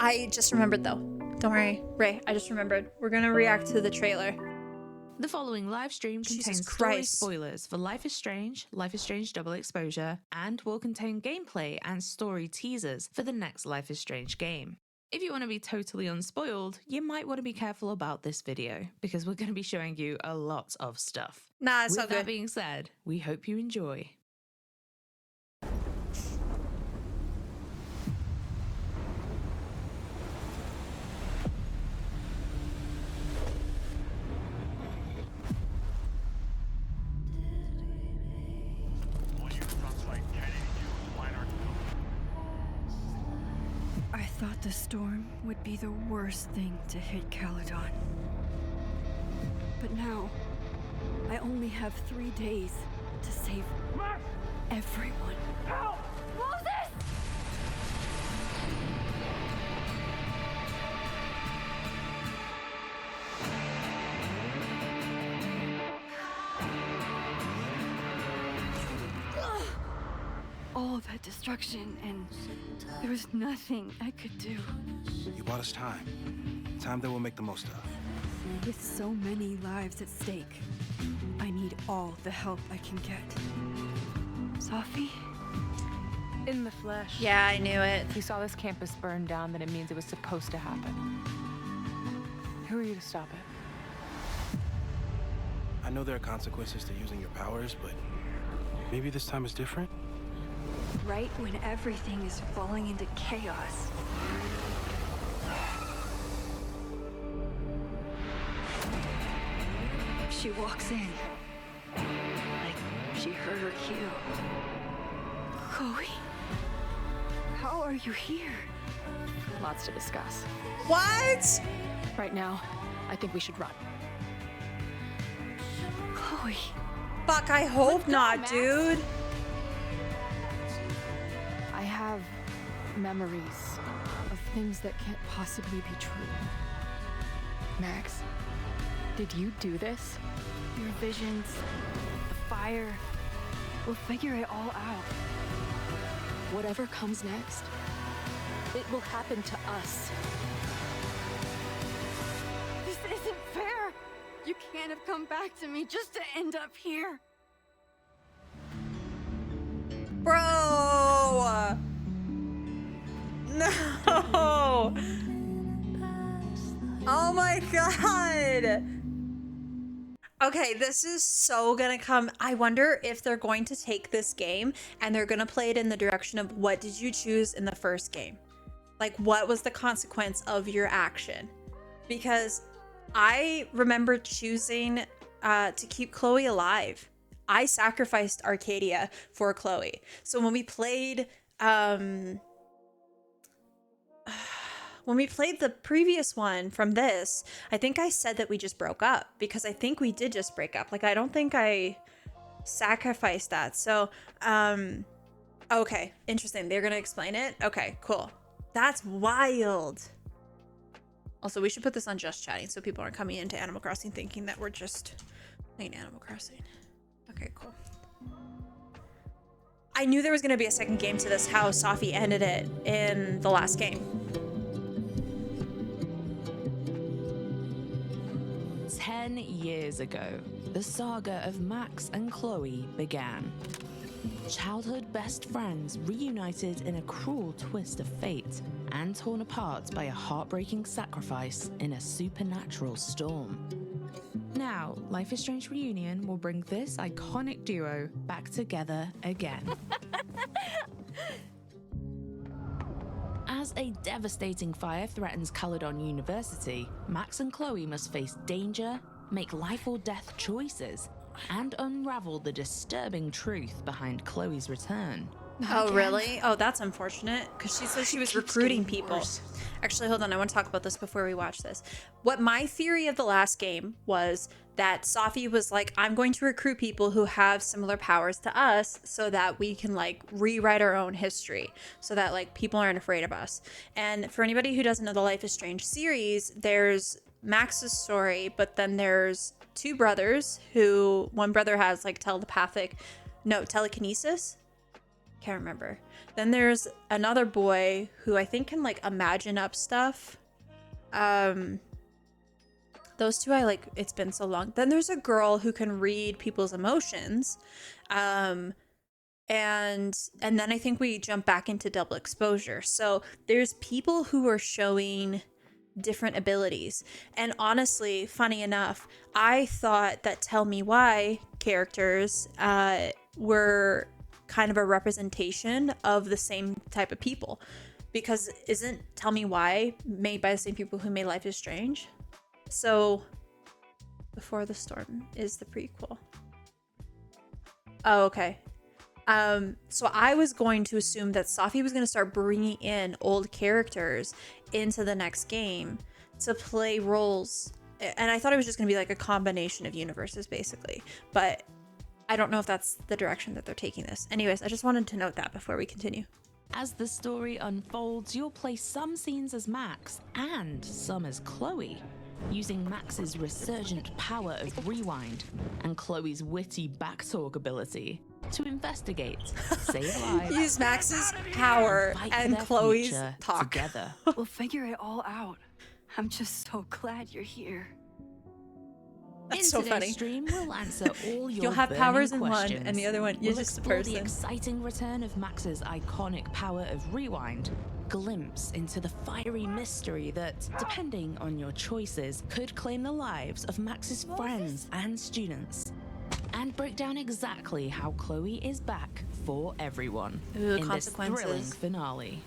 I just remembered though. Don't worry, Ray. I just remembered. We're gonna react to the trailer. The following live stream Jesus contains story Christ. spoilers for Life is Strange Double Exposure, and will contain gameplay and story teasers for the next Life is Strange game. If you want to be totally unspoiled, you might want to be careful about this video, because we're going to be showing you a lot of stuff. Nah, it's With all that good. being said, we hope you enjoy. I thought the storm would be the worst thing to hit Caledon. But now, I only have 3 days to save everyone. Help! Moses! All that destruction, and there was nothing I could do. You bought us time. Time that we'll make the most of. With so many lives at stake, I need all the help I can get. Sophie? In the flesh. Yeah, I knew it. If you saw this campus burn down, then it means it was supposed to happen. Who are you to stop it? I know there are consequences to using your powers, but maybe this time is different? Right when everything is falling into chaos. She walks in. Like she heard her cue. Chloe? How are you here? Lots to discuss. What? Right now, I think we should run. Chloe. Fuck, I hope not, Max. dude. I have memories of things that can't possibly be true. Max, did you do this? Your visions, the fire. We'll figure it all out. Whatever comes next, it will happen to us. This isn't fair. You can't have come back to me just to end up here. Bro! No! Oh my god! Okay, this is so gonna come. I wonder if they're going to take this game and they're gonna play it in the direction of what did you choose in the first game? Like, what was the consequence of your action? Because I remember choosing to keep Chloe alive. I sacrificed Arcadia for Chloe. So when we played the previous one from this, I think I said that we just broke up, because I think we did just break up. Like, I don't think I sacrificed that. So, okay, interesting. They're gonna explain it. Okay, cool. That's wild. Also, we should put this on Just Chatting so people aren't coming into Animal Crossing thinking that we're just playing Animal Crossing. Okay, cool. I knew there was going to be a second game to this, how Sophie ended it in the last game. 10 years ago, the saga of Max and Chloe began. Childhood best friends reunited in a cruel twist of fate and torn apart by a heartbreaking sacrifice in a supernatural storm. Now, Life is Strange Reunion will bring this iconic duo back together again. As a devastating fire threatens Caledon University, Max and Chloe must face danger, make life or death choices, and unravel the disturbing truth behind Chloe's return. Oh, really? Oh, that's unfortunate, because she said she was recruiting people. Actually, hold on. I want to talk about this before we watch this. What my theory of the last game was that Sophie was like, I'm going to recruit people who have similar powers to us so that we can like rewrite our own history, so that like people aren't afraid of us. And for anybody who doesn't know the Life is Strange series, there's Max's story, but then there's two brothers who, one brother has like telekinesis. Can't remember. Then there's another boy who I think can like imagine up stuff. Those two I like, it's been so long. Then there's a girl who can read people's emotions. And then I think we jump back into double exposure. So there's people who are showing different abilities. And honestly, funny enough, I thought that Tell Me Why characters were kind of a representation of the same type of people. Because isn't Tell Me Why made by the same people who made Life is Strange? So Before the Storm is the prequel. Oh, okay. So I was going to assume that Safi was going to start bringing in old characters into the next game to play roles. And I thought it was just going to be like a combination of universes, basically. But I don't know if that's the direction that they're taking this. Anyways, I just wanted to note that before we continue. As the story unfolds, you'll play some scenes as Max and some as Chloe, using Max's resurgent power of rewind and Chloe's witty backtalk ability to investigate, save lives, Use Max's power fight for and their Chloe's future talk. together. We'll figure it all out. I'm just so glad you're here. That's In so today's funny. stream, we'll answer all your You'll have burning powers in one, questions. and the other one, you're We'll just a explore the person. exciting return of Max's iconic power of rewind, glimpse into the fiery mystery that, depending on your choices, could claim the lives of Max's friends and students, and break down exactly how Chloe is back for everyone Ooh, in this thrilling consequences. finale.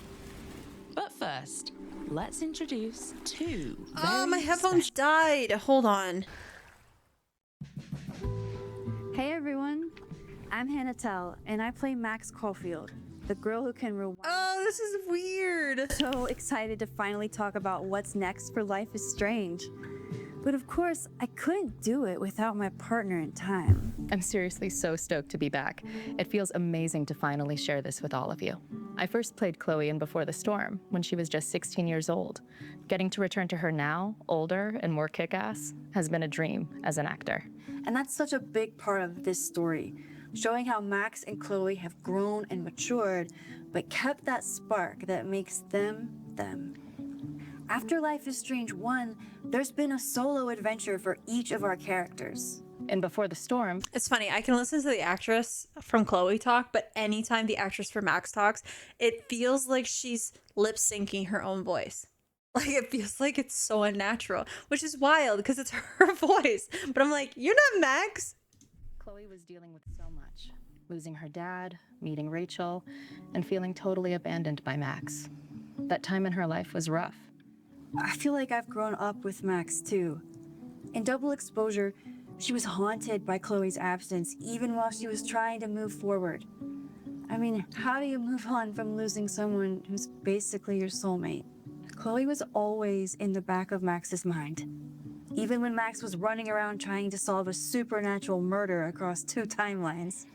But first, let's introduce two Oh, my very headphones died. Hold on. Hey everyone, I'm Hannah Tell, and I play Max Caulfield, the girl who can rewind. Oh, this is weird. So excited to finally talk about what's next for Life is Strange. But of course, I couldn't do it without my partner in time. I'm seriously so stoked to be back. It feels amazing to finally share this with all of you. I first played Chloe in Before the Storm when she was just 16 years old. Getting to return to her now, older and more kick-ass, has been a dream as an actor. And that's such a big part of this story, showing how Max and Chloe have grown and matured, but kept that spark that makes them them. After Life is Strange 1, there's been a solo adventure for each of our characters. In Before the Storm, It's funny. I can listen to the actress from Chloe talk, but anytime the actress for Max talks, it feels like she's lip syncing her own voice. Like, it feels like it's so unnatural, which is wild because it's her voice. But I'm like, you're not Max. Chloe was dealing with so much. Losing her dad, meeting Rachel, and feeling totally abandoned by Max. That time in her life was rough. I feel like I've grown up with Max too. In Double Exposure, she was haunted by Chloe's absence even while she was trying to move forward. I mean, how do you move on from losing someone who's basically your soulmate? Chloe was always in the back of Max's mind. Even when Max was running around trying to solve a supernatural murder across 2 timelines.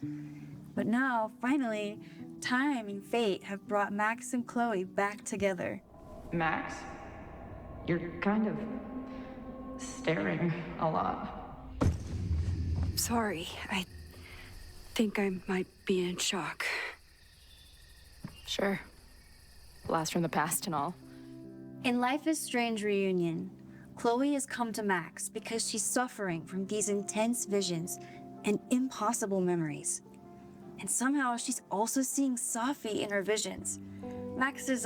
But now, finally, time and fate have brought Max and Chloe back together. Max, you're kind of staring a lot. Sorry, I think I might be in shock. Sure. Blast from the past and all. In Life is Strange Reunion, Chloe has come to Max because she's suffering from these intense visions and impossible memories. And somehow she's also seeing Safi in her visions. Max's,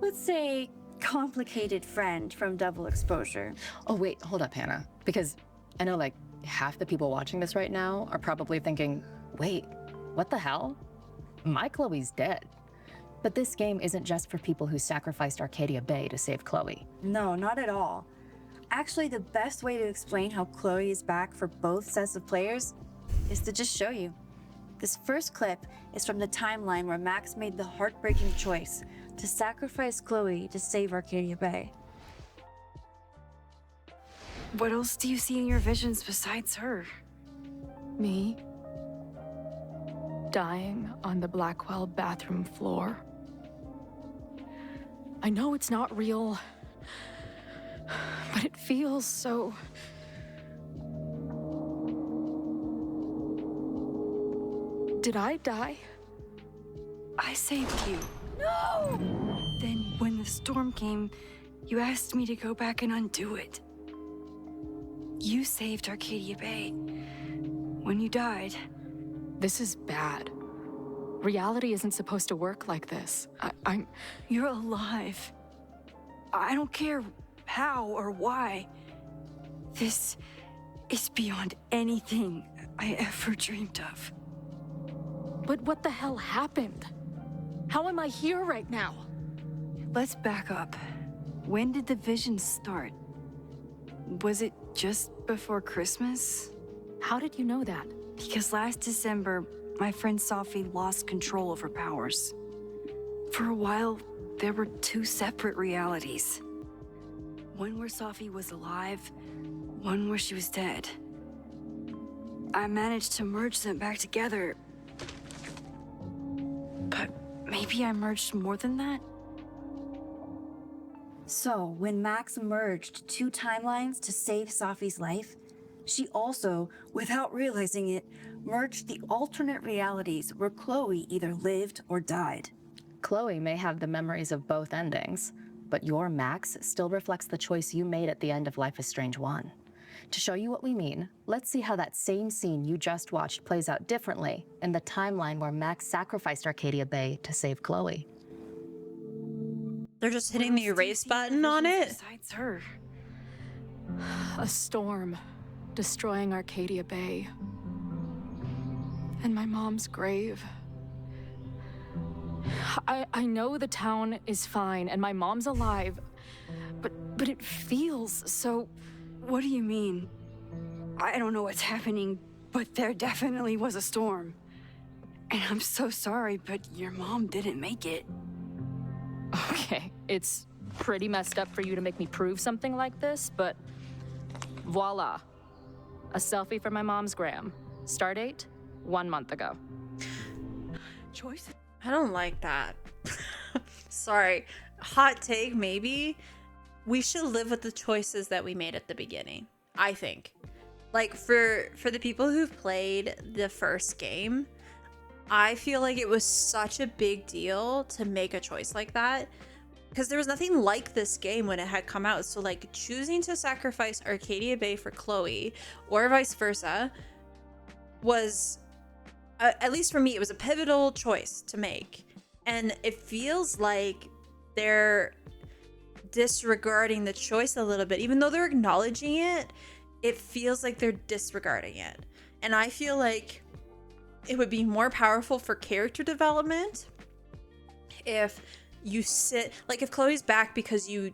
let's say, complicated friend from Double Exposure. Oh, wait, hold up, Hannah. Because I know, like, half the people watching this right now are probably thinking, wait, what the hell? My Chloe's dead. But this game isn't just for people who sacrificed Arcadia Bay to save Chloe. No, not at all. Actually, the best way to explain how Chloe is back for both sets of players is to just show you. This first clip is from the timeline where Max made the heartbreaking choice to sacrifice Chloe to save Arcadia Bay. What else do you see in your visions besides her? Me? Dying on the Blackwell bathroom floor. I know it's not real, but it feels so... Did I die? I saved you. No! Then when the storm came, you asked me to go back and undo it. You saved Arcadia Bay. When you died, This is bad. Reality isn't supposed to work like this. you're alive. I don't care how or why. This is beyond anything I ever dreamed of. But what the hell happened? How am I here right now? Let's back up. When did the vision start? Was it just before Christmas? How did you know that? Because last December, my friend Sophie lost control of her powers. For a while, there were two separate realities. One where Sophie was alive, one where she was dead. I managed to merge them back together. But maybe I merged more than that? So, when Max merged two timelines to save Sophie's life, she also, without realizing it, merged the alternate realities where Chloe either lived or died. Chloe may have the memories of both endings, but your Max still reflects the choice you made at the end of Life is Strange 1. To show you what we mean, let's see how that same scene you just watched plays out differently in the timeline where Max sacrificed Arcadia Bay to save Chloe. They're just hitting the erase button on it. Besides her. A storm destroying Arcadia Bay. And my mom's grave. I know the town is fine and my mom's alive, but it feels so... What do you mean? I don't know what's happening, but there definitely was a storm. And I'm so sorry, but your mom didn't make it. Okay, it's pretty messed up for you to make me prove something like this, but voila. A selfie from my mom's gram. Stardate, 1 month ago. Choice? I don't like that. Sorry. Hot take, maybe. We should live with the choices that we made at the beginning, I think. Like, for the people who've played the first game, I feel like it was such a big deal to make a choice like that, because there was nothing like this game when it had come out. So, like, choosing to sacrifice Arcadia Bay for Chloe, or vice versa, was, at least for me, it was a pivotal choice to make. And it feels like they're disregarding the choice a little bit. Even though they're acknowledging it, it feels like they're disregarding it. And I feel like it would be more powerful for character development if you if Chloe's back because you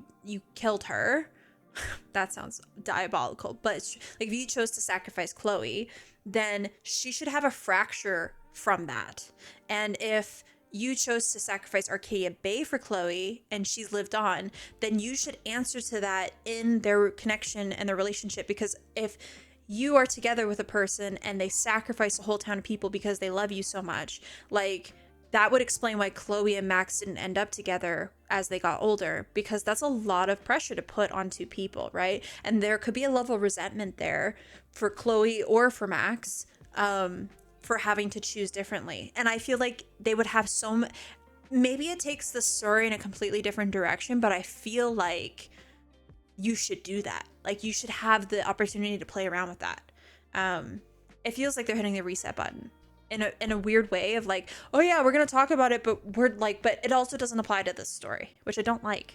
killed her. That sounds diabolical, but like, if you chose to sacrifice Chloe, then she should have a fracture from that. And if you chose to sacrifice Arcadia Bay for Chloe and she's lived on, then you should answer to that in their connection and their relationship. Because if you are together with a person and they sacrifice a whole town of people because they love you so much, like, that would explain why Chloe and Max didn't end up together as they got older, because that's a lot of pressure to put on two people, right? And there could be a level of resentment there for Chloe or for Max, for having to choose differently. And I feel like they would have maybe it takes the story in a completely different direction, but I feel like you should do that. Like, you should have the opportunity to play around with that. It feels like they're hitting the reset button in a weird way of like, oh yeah, we're gonna talk about it, but but it also doesn't apply to this story, which I don't like.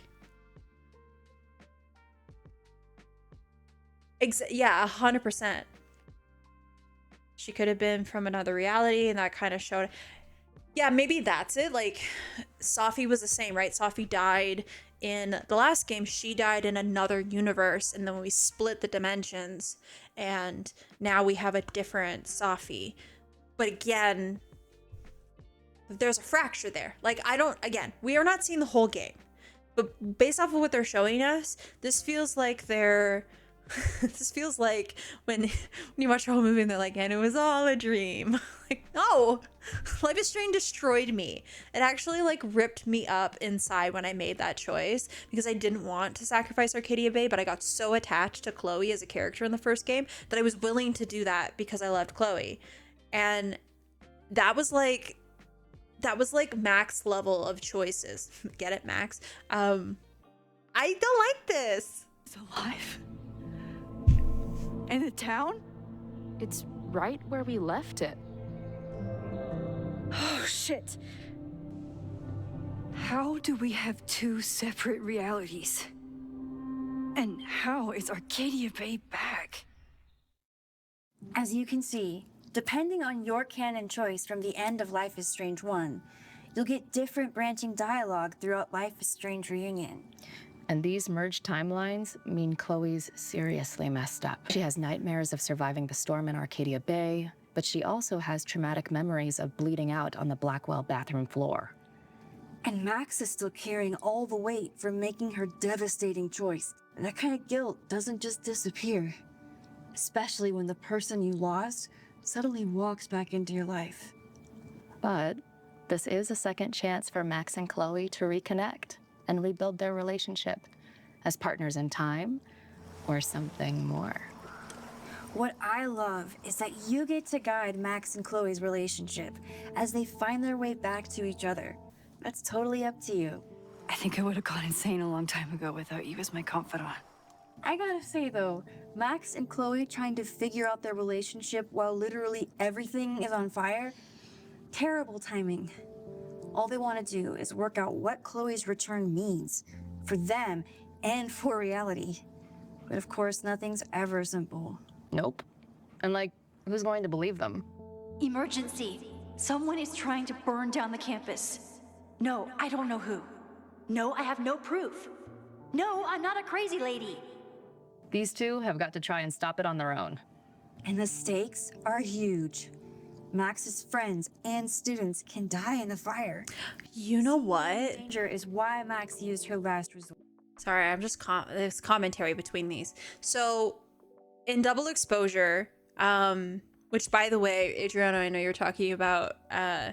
Yeah, 100%. She could have been from another reality, and that kind of showed. Yeah, maybe that's it. Like, Sophie was the same, right? Sophie died in the last game. She died in another universe, and then we split the dimensions, and now we have a different Sophie. But again, there's a fracture there. Like, we are not seeing the whole game, but based off of what they're showing us, this feels like this feels like when you watch a whole movie and they're like, and it was all a dream. Like, no, Life is Strange destroyed me. It actually like ripped me up inside when I made that choice, because I didn't want to sacrifice Arcadia Bay, but I got so attached to Chloe as a character in the first game that I was willing to do that because I loved Chloe. And that that was like max level of choices. Get it, Max? I don't like this. It's alive. In the town? It's right where we left it. Oh, shit. How do we have two separate realities? And how is Arcadia Bay back? As you can see, depending on your canon choice from the end of Life is Strange 1, you'll get different branching dialogue throughout Life is Strange Reunion. And these merged timelines mean Chloe's seriously messed up. She has nightmares of surviving the storm in Arcadia Bay, but she also has traumatic memories of bleeding out on the Blackwell bathroom floor. And Max is still carrying all the weight from making her devastating choice. That kind of guilt doesn't just disappear, especially when the person you lost suddenly walks back into your life. But this is a second chance for Max and Chloe to reconnect and rebuild their relationship as partners in time or something more. What I love is that you get to guide Max and Chloe's relationship as they find their way back to each other. That's totally up to you. I think I would have gone insane a long time ago without you as my confidant. I gotta say though, Max and Chloe trying to figure out their relationship while literally everything is on fire? Terrible timing. All they want to do is work out what Chloe's return means for them and for reality. But of course, nothing's ever simple. Nope. And like, who's going to believe them? Emergency. Someone is trying to burn down the campus. No, I don't know who. No, I have no proof. No, I'm not a crazy lady. These two have got to try and stop it on their own. And the stakes are huge. Max's friends and students can die in the fire. You know what? Danger is why Max used her last resort. Sorry, I'm just there's commentary between these. So, in Double Exposure, which by the way, Adriana, I know you're talking about the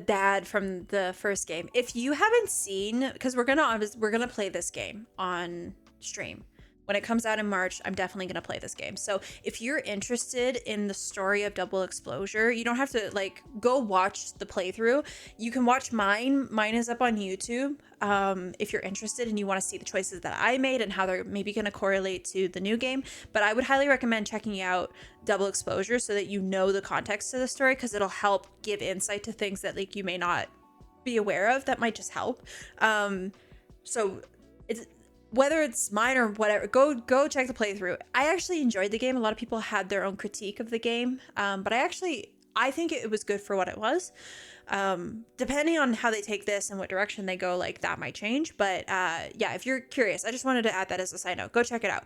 dad from the first game. If you haven't seen, because we're gonna play this game on stream. When it comes out in March, I'm definitely going to play this game. So if you're interested in the story of Double Exposure, you don't have to like go watch the playthrough. You can watch mine. Mine is up on YouTube. If you're interested and you want to see the choices that I made and how they're maybe going to correlate to the new game. But I would highly recommend checking out Double Exposure so that you know the context of the story, because it'll help give insight to things that like you may not be aware of that might just help. So it's, whether it's mine or whatever, go check the playthrough. I actually enjoyed the game. A lot of people had their own critique of the game, but I think it was good for what it was. Depending on how they take this and what direction they go, like that might change. But yeah, if you're curious, I just wanted to add that as a side note. Go check it out.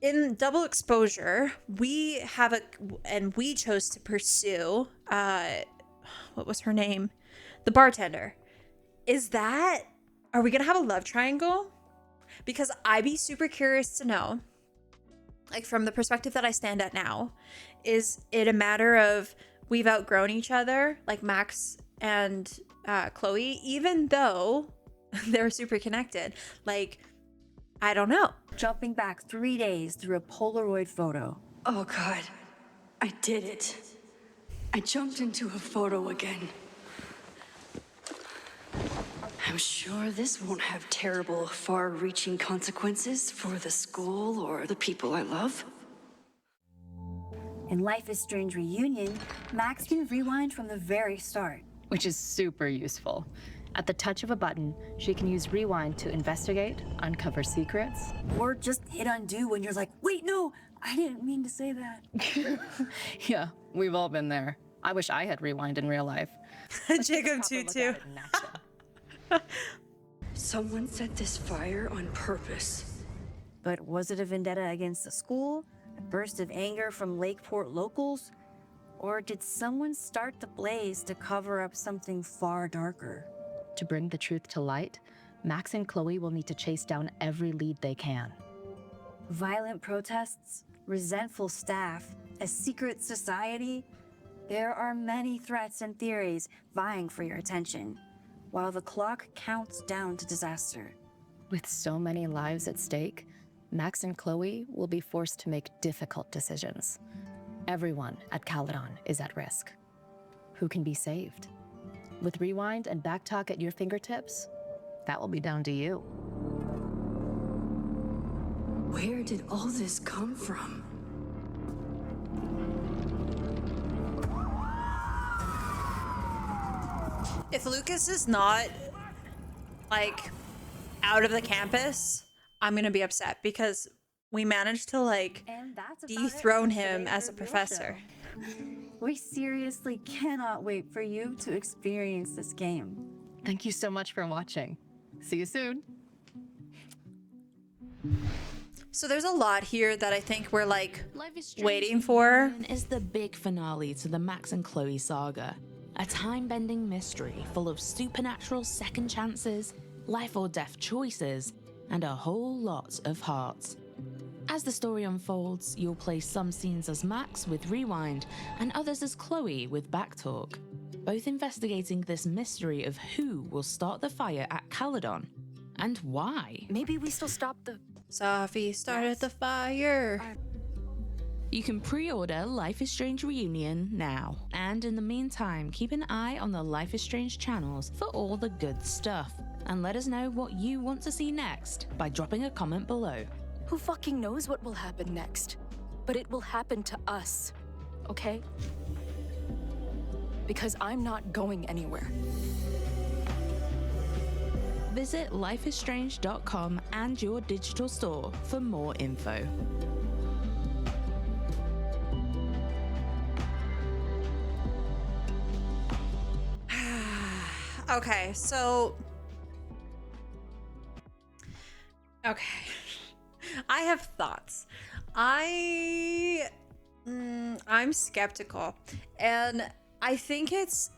In Double Exposure, we chose to pursue what was her name? The bartender. Are we gonna have a love triangle? Because I'd be super curious to know, like from the perspective that I stand at now, is it a matter of we've outgrown each other, like Max and Chloe, even though they're super connected? Like, I don't know. Jumping back 3 days through a Polaroid photo. Oh God, I did it. I jumped into a photo again. I'm sure this won't have terrible, far-reaching consequences for the school or the people I love. In Life is Strange Reunion, Max can rewind from the very start. Which is super useful. At the touch of a button, she can use rewind to investigate, uncover secrets. Or just hit undo when you're like, wait, no, I didn't mean to say that. Yeah, we've all been there. I wish I had rewind in real life. Jacob Tutu. Someone set this fire on purpose. But was it a vendetta against the school? A burst of anger from Lakeport locals? Or did someone start the blaze to cover up something far darker? To bring the truth to light, Max and Chloe will need to chase down every lead they can. Violent protests, resentful staff, a secret society? There are many threats and theories vying for your attention, while the clock counts down to disaster. With so many lives at stake, Max and Chloe will be forced to make difficult decisions. Everyone at Caledon is at risk. who can be saved. With Rewind and Backtalk at your fingertips, that will be down to you. Where did all this come from? If Lucas is not, like, out of the campus, I'm gonna be upset because we managed to, like, And that's about it dethrone for him today's as a reveal professor. show. We seriously cannot wait for you to experience this game. Thank you so much for watching. See you soon. So there's a lot here that I think we're, like, Life is Strange waiting for. Reunion is the big finale to the Max and Chloe saga. A time-bending mystery full of supernatural second chances, life or death choices, and a whole lot of heart. As the story unfolds, you'll play some scenes as Max with Rewind and others as Chloe with Backtalk, both investigating this mystery of who will start the fire at Caledon and why. Maybe we still stop the... Safi started the fire. You can pre-order Life is Strange Reunion now, and in the meantime, keep an eye on the Life is Strange channels for all the good stuff, and let us know what you want to see next by dropping a comment below. Who fucking knows what will happen next? But it will happen to us, okay? Because I'm not going anywhere. Visit lifeisstrange.com and your digital store for more info. Okay, so... Okay. I have thoughts. I'm skeptical. And I think it's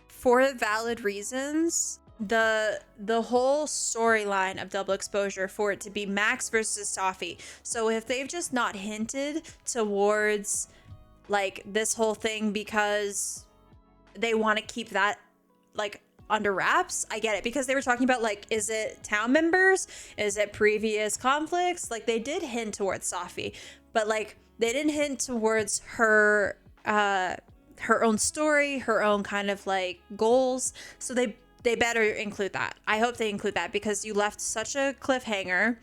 for valid reasons. The whole storyline of Double Exposure, for it to be Max versus Safi. So if they've just not hinted towards like this whole thing because they want to keep that like under wraps, I get it, because they were talking about like, is it town members, is it previous conflicts? Like they did hint towards Safi, but like they didn't hint towards her own story, her own kind of like goals. So they better include that. I hope they include that, because you left such a cliffhanger.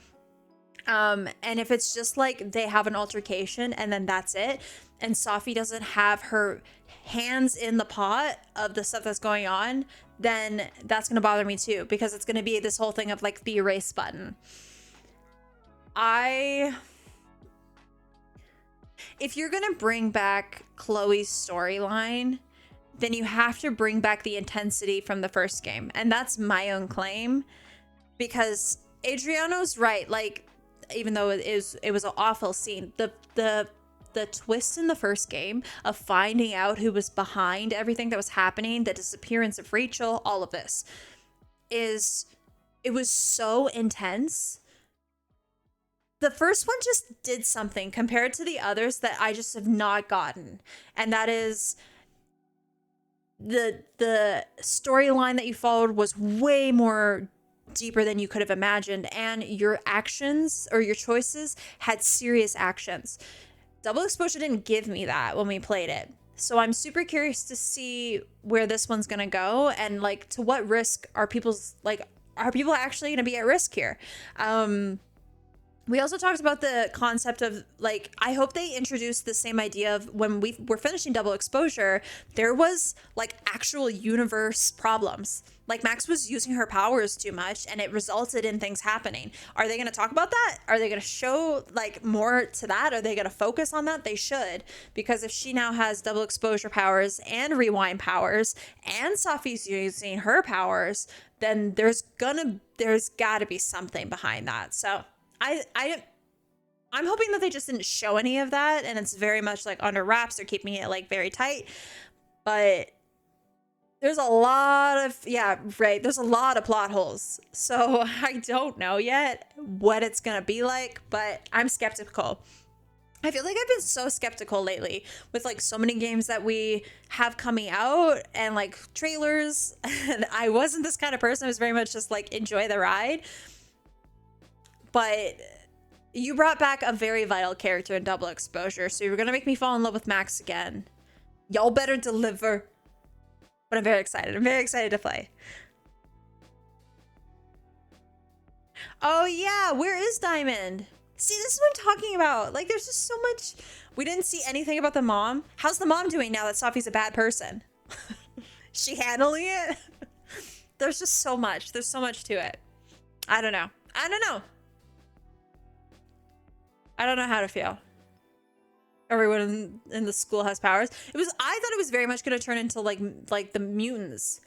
And if it's just like they have an altercation and then that's it, and Safi doesn't have her hands in the pot of the stuff that's going on, then that's gonna bother me too, because it's gonna be this whole thing of like the erase button. If you're gonna bring back Chloe's storyline, then you have to bring back the intensity from the first game. And that's my own claim, because Adriano's right. Like, even though it was an awful scene, the twist in the first game of finding out who was behind everything that was happening, the disappearance of Rachel, all of this, it was so intense. The first one just did something compared to the others that I just have not gotten. And that is the storyline that you followed was way more deeper than you could have imagined, and your actions or your choices had serious actions. Double Exposure didn't give me that when we played it. So I'm super curious to see where this one's gonna go, and like to what risk are people actually gonna be at risk here? We also talked about the concept of like, I hope they introduce the same idea of when we were finishing Double Exposure, there was like actual universe problems. Like Max was using her powers too much and it resulted in things happening. Are they going to talk about that? Are they going to show like more to that? Are they going to focus on that? They should, because if she now has Double Exposure powers and Rewind powers and Safi's using her powers, then there's got to be something behind that. So I'm hoping that they just didn't show any of that and it's very much like under wraps. They're keeping it like very tight, but there's a lot of, there's a lot of plot holes. So I don't know yet what it's going to be like, but I'm skeptical. I feel like I've been so skeptical lately with like so many games that we have coming out and like trailers. And I wasn't this kind of person. I was very much just like enjoy the ride. But you brought back a very vital character in Double Exposure, so you're gonna make me fall in love with Max again. Y'all better deliver. But I'm very excited. I'm very excited to play. Oh yeah, where is Diamond? See, this is what I'm talking about. Like, there's just so much. We didn't see anything about the mom. How's the mom doing now that Safi's a bad person? She handling it? There's just so much. There's so much to it. I don't know. I don't know. I don't know how to feel. Everyone in the school has powers. I thought it was very much going to turn into like the mutants.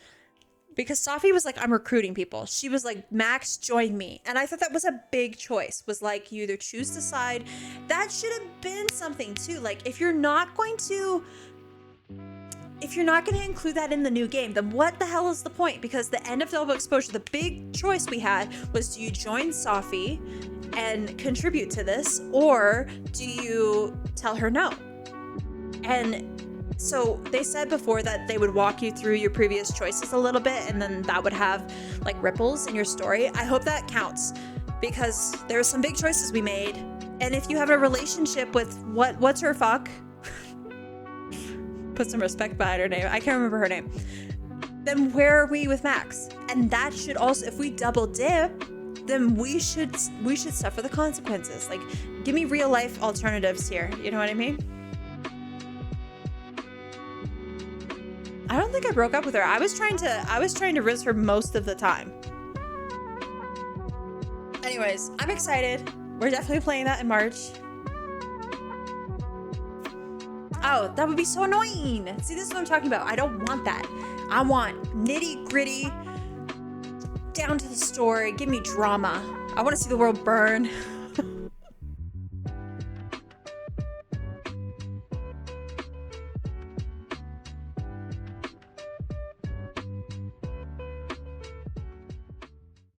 Because Safi was like, I'm recruiting people. She was like, Max, join me. And I thought that was a big choice. Was like, you either choose to side. That should have been something too. Like, if you're not going to include that in the new game, then what the hell is the point? Because the end of Double Exposure, the big choice we had was, do you join Safi and contribute to this, or do you tell her no? And so they said before that they would walk you through your previous choices a little bit, and then that would have like ripples in your story. I hope that counts, because there were some big choices we made. And if you have a relationship with what's her fuck, put some respect behind her name. I can't remember her name. Then where are we with Max? And that should also, if we double dip, then we should suffer the consequences. Like, give me real life alternatives here. You know what I mean? I don't think I broke up with her. I was trying to riz her most of the time. Anyways, I'm excited. We're definitely playing that in March. Oh, that would be so annoying. See, this is what I'm talking about. I don't want that. I want nitty gritty, down to the story. Give me drama. I want to see the world burn.